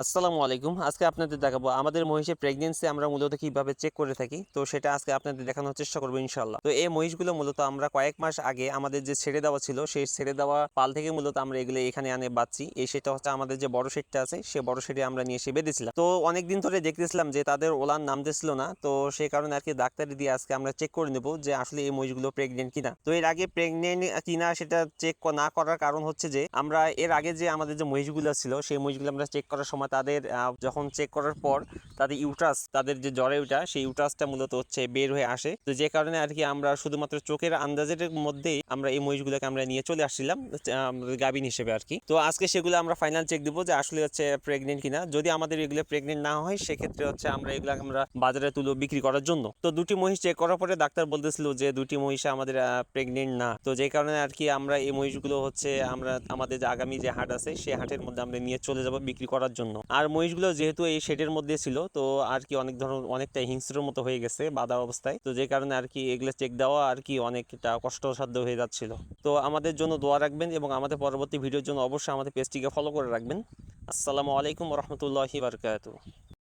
আসসালামু আলাইকুম। আজকে আপনাদের দেখাবো আমাদের মহিষের প্রেগন্যান্সি আমরা মূলত কিভাবে চেক করে থাকি। তো সেটা আজকে আপনাদের দেখানোর চেষ্টা করব ইনশাআল্লাহ। তো এই মহিষগুলো মূলত আমরা কয়েক মাস আগে আমাদের যে ছেড়ে দেওয়া ছিল, সেই ছেড়ে দেওয়া পাল থেকে মূলত আমরা এগুলো এখানে আনে বাঁধছি। এই সেটা হচ্ছে আমাদের যে বড় শেডটা আছে, সে বড় শেডে আমরা নিয়ে এসে বেঁধেছিলাম। তো অনেকদিন ধরে দেখতেছিলাম যে তাদের ওলান নামতেছিল না। তো সেই কারণে আর কি ডাক্তারি দিয়ে আজকে আমরা চেক করে নেব যে আসলে এই মহিষগুলো প্রেগনেন্ট কিনা। তো এর আগে প্রেগনেন্ট কিনা সেটা চেক না করার কারণ হচ্ছে যে আমরা এর আগে যে আমাদের যে মহিষগুলো ছিল, সেই মহিষগুলো আমরা চেক করার সময় তাদের যখন চেক করার পর তাদের ইউট্রাস, তাদের যে জ্বরে ওইটা, সেই ইউট্রাসটা মূলত হচ্ছে বের হয়ে আসে। তো যে কারণে আর কি আমরা শুধুমাত্র চোখের আন্দাজের মধ্যেই আমরা এই মহিষগুলোকে আমরা নিয়ে চলে আসছিলাম গাভিন হিসেবে আর কি। তো আজকে সেগুলো আমরা ফাইনাল চেক দিব যে আসলে হচ্ছে প্রেগনেন্ট কিনা। যদি আমাদের এগুলো প্রেগনেন্ট না হয়, সেক্ষেত্রে হচ্ছে আমরা এগুলো আমরা বাজারে তুলে বিক্রি করার জন্য। তো দুটি মহিষ চেক করার পরে ডাক্তার বলতেছিল যে দুটি মহিষ আমাদের প্রেগনেন্ট না। তো যে কারণে আর কি আমরা এই মহিষগুলো হচ্ছে আমরা আমাদের যে আগামী যে হাট আছে, সেই হাটের মধ্যে আমরা নিয়ে চলে যাব বিক্রি করার জন্য। আর মহিষগুলো যেহেতু এই শেডের মধ্যে ছিল, তো আর কি অনেকটা হিংস্রের মতো হয়ে গেছে বাঁধা অবস্থায়। তো যে কারণে আর কি এগুলো চেক দেওয়া আর কি অনেকটা কষ্টসাধ্য হয়ে যাচ্ছিল। তো আমাদের জন্য দোয়া রাখবেন এবং আমাদের পরবর্তী ভিডিওর জন্য অবশ্যই আমাদের পেজটিকে ফলো করে রাখবেন। আসসালামু আলাইকুম ওয়া রাহমাতুল্লাহি ওয়া বারাকাতুহু।